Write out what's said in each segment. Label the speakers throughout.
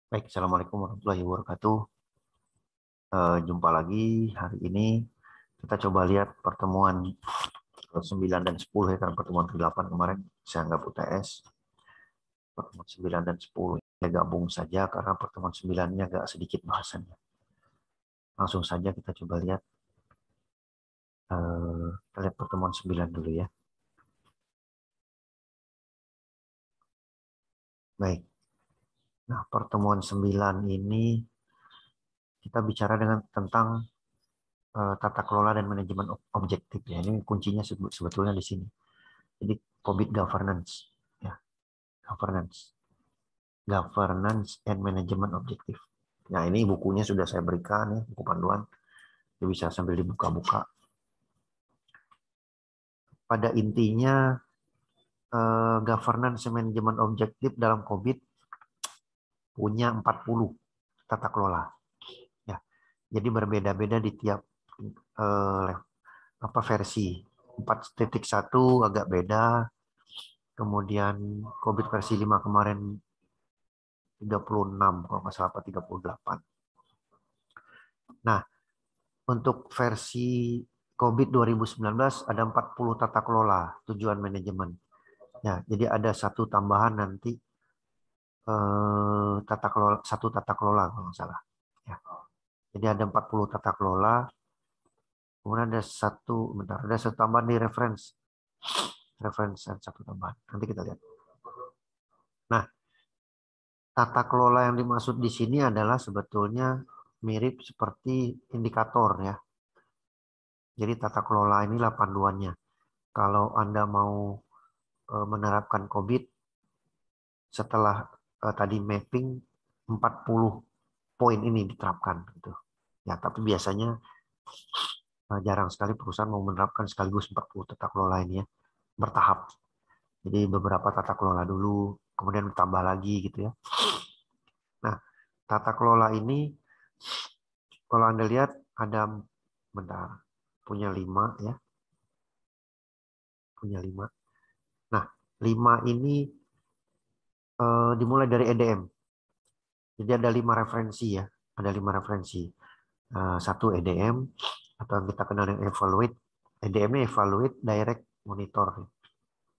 Speaker 1: Baik, Assalamualaikum warahmatullahi wabarakatuh. Jumpa lagi hari ini. Kita coba lihat pertemuan 9 dan 10 ya, kan pertemuan ke-8 kemarin saya anggap UTS. Pertemuan 9 dan 10 saya gabung saja karena pertemuan 9-nya agak sedikit bahasannya. Langsung saja kita coba lihat. Kita lihat pertemuan 9 dulu ya. Baik. Nah, pertemuan 9 ini kita bicara tentang tata kelola dan manajemen objektif ya. Ini kuncinya sebetulnya di sini. Jadi COVID governance ya, governance. Governance and Management Objective. Nah, ini bukunya sudah saya berikan ya, buku panduan. Jadi bisa sambil dibuka-buka. Pada intinya, governance and management objektif dalam COVID punya 40 tata kelola. Ya, jadi berbeda-beda di tiap versi. 4.1 agak beda. Kemudian COVID versi 5 kemarin 36, kalau nggak salah 38. Nah, untuk versi COVID 2019 ada 40 tata kelola tujuan manajemen. Ya, jadi ada satu tambahan nanti satu tata kelola kalau nggak salah. Ya. Jadi ada 40 tata kelola. Kemudian ada satu tambahan di reference dan satu tambahan. Nanti kita lihat. Nah, tata kelola yang dimaksud di sini adalah sebetulnya mirip seperti indikator ya. Jadi tata kelola inilah panduannya. Kalau Anda mau menerapkan COVID setelah tadi mapping 40 poin ini diterapkan gitu. Ya, tapi biasanya jarang sekali perusahaan mau menerapkan sekaligus 40 tata kelola ini ya, bertahap. Jadi beberapa tata kelola dulu, kemudian ditambah lagi gitu ya. Nah, tata kelola ini kalau Anda lihat ada punya 5 ya, punya 5. Nah, 5 ini dimulai dari EDM. Jadi ada 5 referensi ya, ada 5 referensi. Satu EDM atau yang kita kenal dengan evaluate. EDM-nya evaluate, direct, monitor.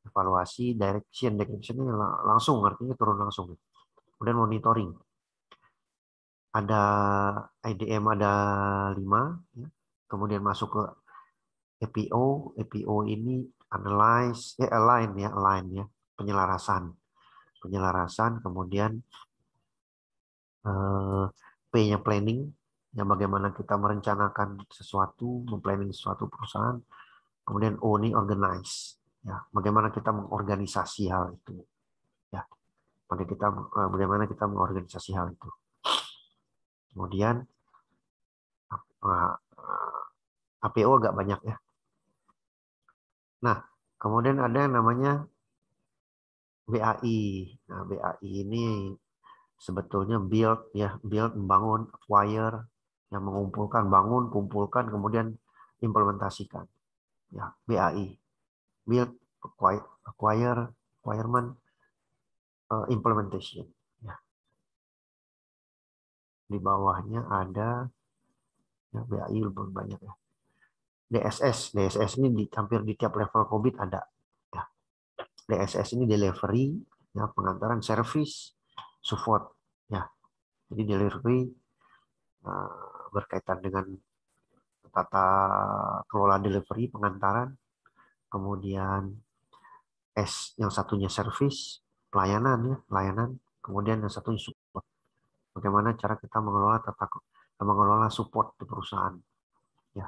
Speaker 1: Evaluasi, direction, ini langsung, artinya turun langsung. Kemudian monitoring. Ada EDM ada 5, ya. Kemudian masuk ke EPO. EPO ini align ya, penyelarasan. Kemudian P-nya planning, yang bagaimana kita merencanakan sesuatu, memplanning sesuatu perusahaan. Kemudian O ini organize, ya, bagaimana kita mengorganisasi hal itu, ya, bagaimana kita mengorganisasi hal itu. Kemudian APO agak banyak ya. Nah, kemudian ada yang namanya BAI. Nah, BAI ini sebetulnya build membangun, acquire, yang mengumpulkan, bangun, kumpulkan, kemudian implementasikan. Ya, BAI, build, acquirement, implementation. Ya, di bawahnya ada ya, BAI lebih banyak ya. DSS ini hampir di tiap level COVID ada. Ya, DSS ini delivery, ya, pengantaran, service, support. Ya, jadi delivery berkaitan dengan tata kelola delivery, pengantaran, kemudian yang satunya service, pelayanan, kemudian yang satunya support. Bagaimana cara kita mengelola support di perusahaan. Ya,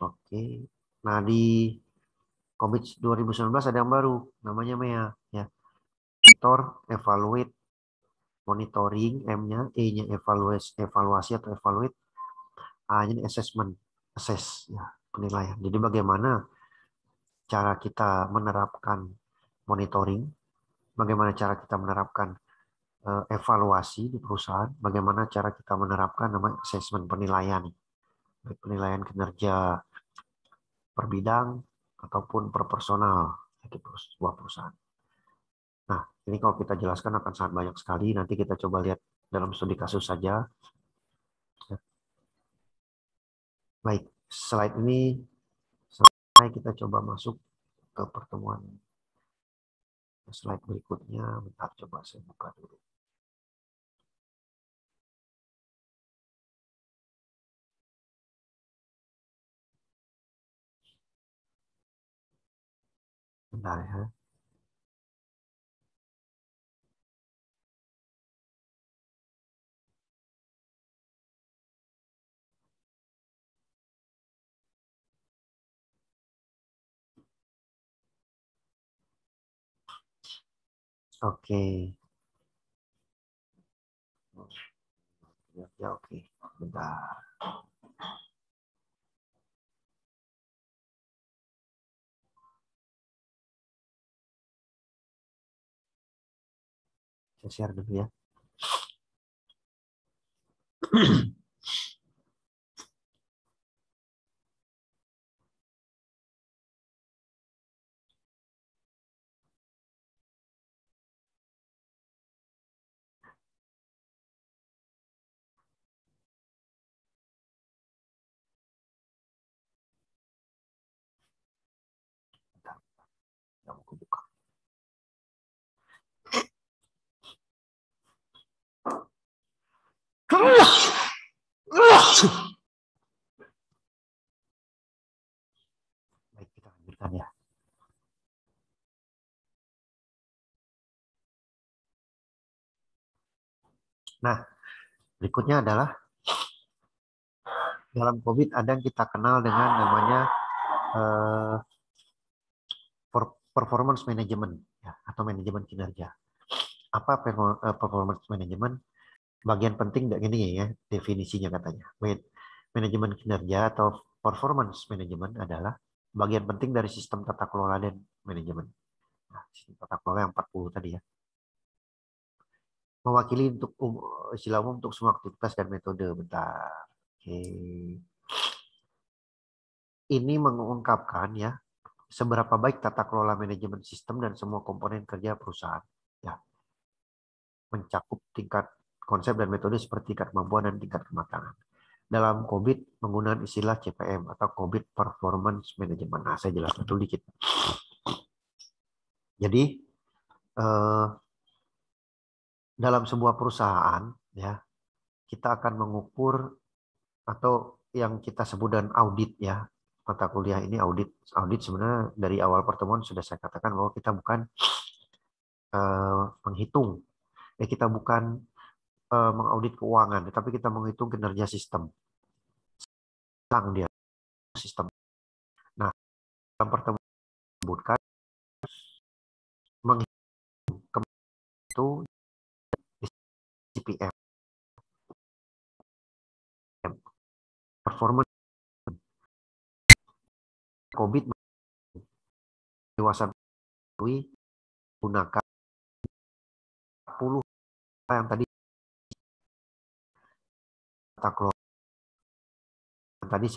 Speaker 1: oke. Nah, di COVID 2019 ada yang baru, namanya MEA. Ya, monitor, evaluate, monitoring, M-nya, E-nya evaluasi atau evaluate, A-nya assessment, assess, ya, penilaian. Jadi bagaimana cara kita menerapkan monitoring, bagaimana cara kita menerapkan evaluasi di perusahaan, bagaimana cara kita menerapkan namanya assessment, penilaian, baik penilaian kinerja per bidang ataupun per personal di sebuah perusahaan. Nah, ini kalau kita jelaskan akan sangat banyak sekali. Nanti kita coba lihat dalam studi kasus saja. Baik, slide ini selesai. Kita coba masuk ke pertemuan slide berikutnya. Bentar, coba saya buka dulu. Bentar ya. Oke. Ya, oke. Bentar. Saya share dulu ya. Bentar, ya, aku buka. Baik, kita lanjutkan ya. Nah, berikutnya adalah dalam COVID ada yang kita kenal dengan namanya eh, performance management ya, atau manajemen kinerja. Apa performance management? Bagian penting dari ini ya definisinya katanya. Manajemen kinerja atau performance management adalah bagian penting dari sistem tata kelola dan manajemen. Nah, sistem tata kelola yang 40 tadi ya. Mewakili untuk istilah umum untuk semua aktivitas dan metode. Bentar. Oke. Ini mengungkapkan ya seberapa baik tata kelola manajemen sistem dan semua komponen kerja perusahaan. Ya, mencakup tingkat konsep dan metode seperti tingkat kemampuan dan tingkat kematangan. Dalam COVID menggunakan istilah CPM atau COVID Performance Management. Nah, saya jelaskan dulu dikit. Jadi dalam sebuah perusahaan ya kita akan mengukur atau yang kita sebut dengan audit ya. Mata kuliah ini audit. Audit sebenarnya dari awal pertemuan sudah saya katakan bahwa kita bukan menghitung. Kita bukan mengaudit keuangan, tetapi kita menghitung kinerja sistem. Tentang dia sistem. Nah, dalam pertemuan disebutkan menghitung itu CPM, performance COVID dewasa gunakan 40 yang tadi kata kelola tadi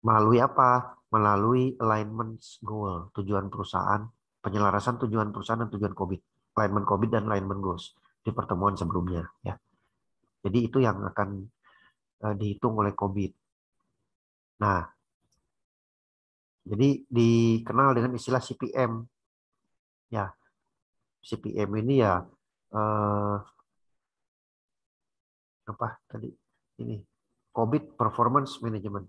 Speaker 1: melalui apa? Melalui alignment goal, tujuan perusahaan, penyelarasan tujuan perusahaan dan tujuan COVID, alignment COVID dan alignment goals di pertemuan sebelumnya ya. Jadi itu yang akan dihitung oleh COVID. Nah, jadi dikenal dengan istilah CPM ya. CPM ini ya apa tadi ini COVID Performance Management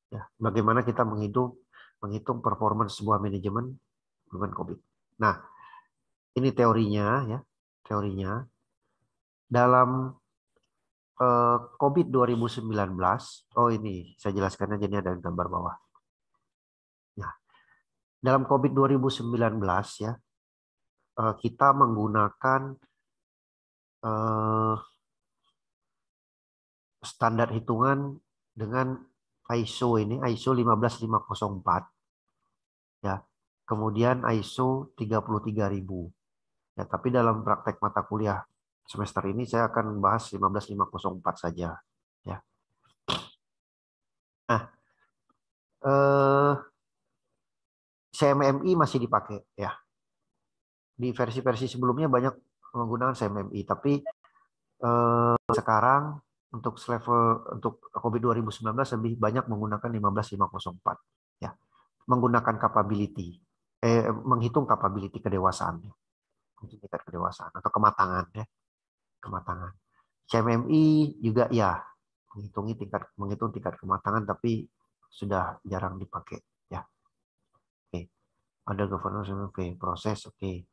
Speaker 1: ya, bagaimana kita menghitung performance sebuah manajemen dengan COVID. Nah, ini teorinya ya, teorinya dalam COVID 2019. Oh, ini saya jelaskan aja, ini ada gambar bawah. Nah, dalam COVID 2019 ya, kita menggunakan standar hitungan dengan ISO ini, ISO 15504 ya. Kemudian ISO 33000. Ya, tapi dalam praktek mata kuliah semester ini saya akan membahas 15504 saja ya. Nah, CMMI masih dipakai ya. Di versi-versi sebelumnya banyak menggunakan CMMI, tapi sekarang untuk level untuk COVID 2019 lebih banyak menggunakan 15504 ya. Menggunakan capability menghitung capability kedewasaannya. Tingkat kedewasaan atau kematangan ya. Kematangan. CMMI juga ya menghitung tingkat kematangan tapi sudah jarang dipakai ya. Oke. Ada governance oke, proses oke.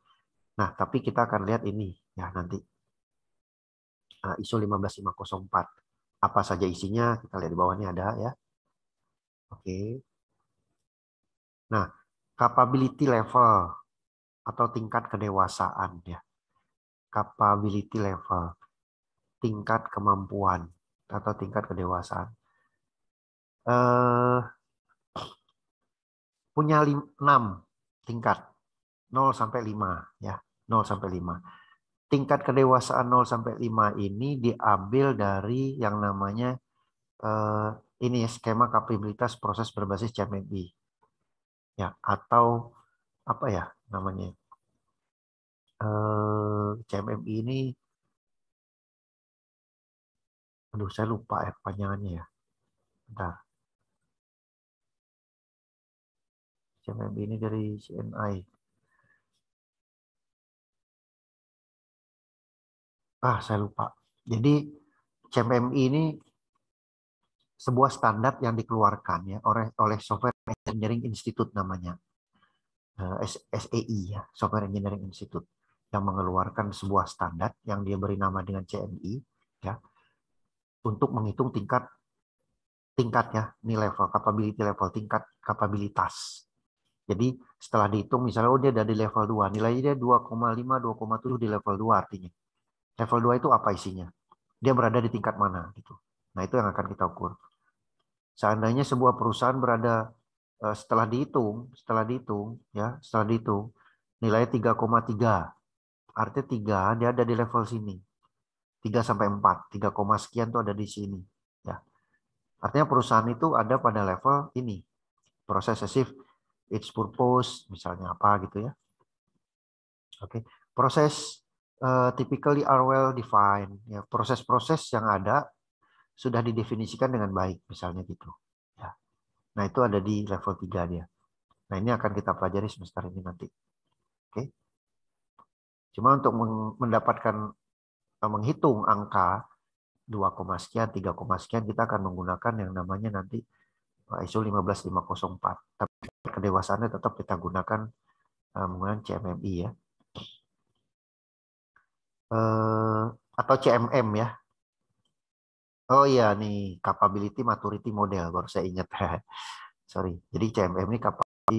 Speaker 1: Nah, tapi kita akan lihat ini ya nanti. ISO 15504. Apa saja isinya? Kita lihat di bawahnya ada ya. Oke. Nah, capability level atau tingkat kedewasaan ya. Capability level, tingkat kemampuan atau tingkat kedewasaan. Punya 6 tingkat. 0 sampai 5 ya. 0 sampai 5. Tingkat kedewasaan 0 sampai 5 ini diambil dari yang namanya ini skema kapabilitas proses berbasis CMMI. Ya, atau apa ya namanya? CMMI ini aduh saya lupa ya kepanjangannya ya. Bentar. CMMI ini dari CNI. Saya lupa. Jadi CMMI ini sebuah standar yang dikeluarkan ya oleh Software Engineering Institute namanya. SEI ya, Software Engineering Institute yang mengeluarkan sebuah standar yang dia beri nama dengan CMI ya untuk menghitung tingkatnya ini level capability level tingkat kapabilitas. Jadi setelah dihitung misalnya dia ada di level 2, nilainya dia 2,5 2,7 di level 2 artinya. Level 2 itu apa isinya? Dia berada di tingkat mana gitu. Nah, itu yang akan kita ukur. Seandainya sebuah perusahaan berada setelah dihitung nilainya 3,3. Artinya 3 dia ada di level sini. 3 sampai 4, 3, sekian tuh ada di sini ya. Artinya perusahaan itu ada pada level ini. Proses as if its purpose misalnya apa gitu ya. Oke. Proses typically are well defined ya. Proses-proses yang ada sudah didefinisikan dengan baik misalnya gitu ya. Nah, itu ada di level 3 dia. Nah, ini akan kita pelajari semester ini nanti. Oke. Cuma untuk mendapatkan menghitung angka 2, sekian, 3, sekian kita akan menggunakan yang namanya nanti ISO 15504. Tapi kedewasaannya tetap kita gunakan menggunakan CMMI ya. Atau CMM ya. Oh iya nih, capability maturity model baru saya ingat. Sorry. Jadi CMM ini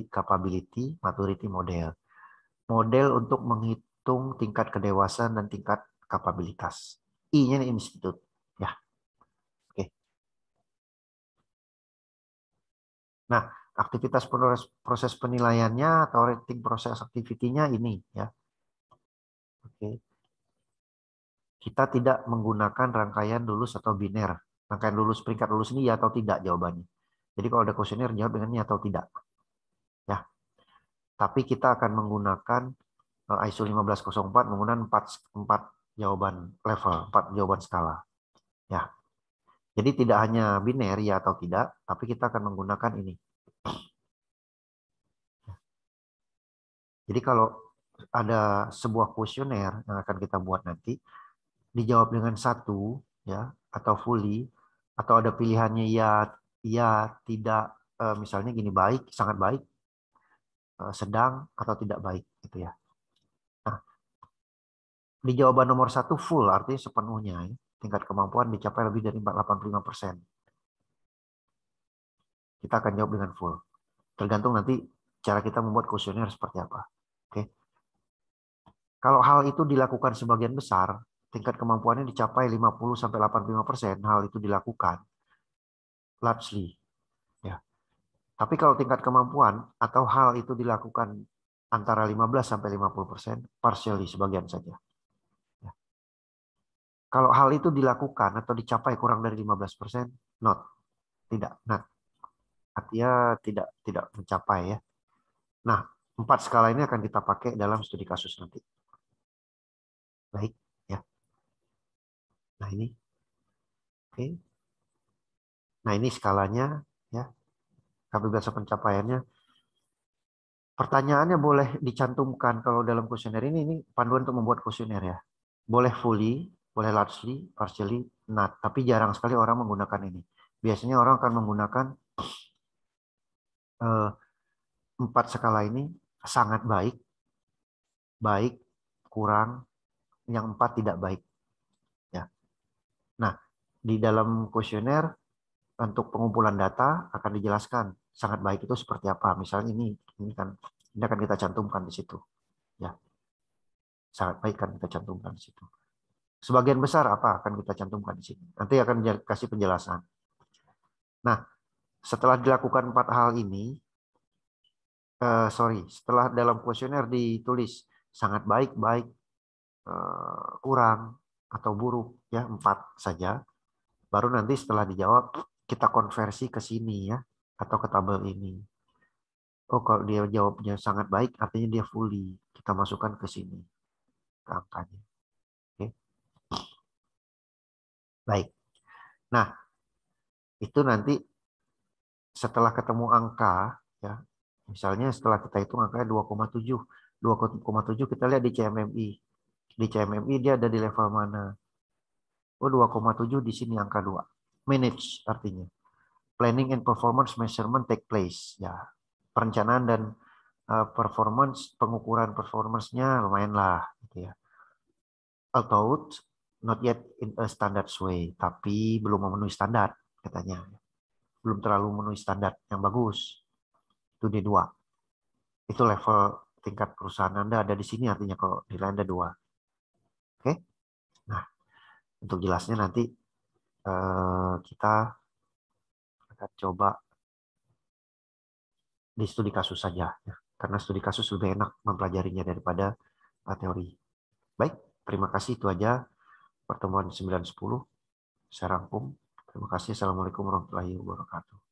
Speaker 1: capability maturity model. Model untuk menghitung tingkat kedewasaan dan tingkat kapabilitas. I-nya institut. Ya. Oke. Nah, aktivitas proses penilaiannya atau rating proses activity-nya ini ya. Oke. Kita tidak menggunakan rangkaian lulus atau biner. Rangkaian lulus peringkat lulus ini ya atau tidak jawabannya. Jadi kalau ada kuesioner jawab dengan ya atau tidak. Ya. Tapi kita akan menggunakan ISO 1504 menggunakan 4 jawaban level, 4 jawaban skala. Ya. Jadi tidak hanya biner ya atau tidak, tapi kita akan menggunakan ini. Jadi kalau ada sebuah kuesioner yang akan kita buat nanti, dijawab dengan 1 ya atau fully, atau ada pilihannya ya tidak, misalnya gini, baik, sangat baik, sedang atau tidak baik gitu ya. Nah, di jawaban nomor 1 full artinya sepenuhnya ya. Tingkat kemampuan dicapai lebih dari 85%. Kita akan jawab dengan full. Tergantung nanti cara kita membuat kuesioner seperti apa. Oke. Kalau hal itu dilakukan sebagian besar, tingkat kemampuannya dicapai 50-85%, hal itu dilakukan largely. Ya. Tapi kalau tingkat kemampuan atau hal itu dilakukan antara 15-50%, partially, sebagian saja. Ya. Kalau hal itu dilakukan atau dicapai kurang dari 15%, not. Tidak. Not. Artinya tidak mencapai ya. Nah, 4 skala ini akan kita pakai dalam studi kasus nanti. Baik, ya. Nah, ini. Oke. Nah, ini skalanya, ya. Kapabilitas pencapaiannya. Pertanyaannya boleh dicantumkan kalau dalam kuesioner ini panduan untuk membuat kuesioner ya. Boleh fully, boleh largely, partially, not. Tapi jarang sekali orang menggunakan ini. Biasanya orang akan menggunakan 4 skala ini sangat baik, baik, kurang, yang 4 tidak baik. Ya. Nah, di dalam kuesioner untuk pengumpulan data akan dijelaskan sangat baik itu seperti apa. Misalnya ini akan kita cantumkan di situ. Ya, sangat baik kan kita cantumkan di situ. Sebagian besar apa akan kita cantumkan di sini. Nanti akan kasih penjelasan. Nah, setelah dilakukan 4 hal ini, setelah dalam kuesioner ditulis sangat baik, baik, kurang atau buruk, ya 4 saja. Baru nanti setelah dijawab kita konversi ke sini ya, atau ke tabel ini. Oh, kalau dia jawabnya sangat baik, artinya dia fully. Kita masukkan ke sini, ke angkanya. Oke. Baik. Nah, itu nanti setelah ketemu angka, ya, misalnya setelah kita hitung angkanya 2,7. 2,7 kita lihat di CMMI. Di CMMI dia ada di level mana? Oh, 2,7 di sini angka 2. Manage artinya. Planning and performance measurement take place. Ya, perencanaan dan performance, pengukuran performance-nya lumayan lah gitu ya. Although not yet in a standard way, tapi belum memenuhi standar katanya. Belum terlalu memenuhi standar yang bagus. Itu D2. Itu level tingkat perusahaan Anda ada di sini artinya kalau nilai Anda 2. Oke. Nah, untuk jelasnya nanti kita akan coba di studi kasus saja ya. Karena studi kasus lebih enak mempelajarinya daripada teori. Baik, terima kasih itu aja pertemuan 9.10. Saya rangkum. Terima kasih. Assalamualaikum warahmatullahi wabarakatuh.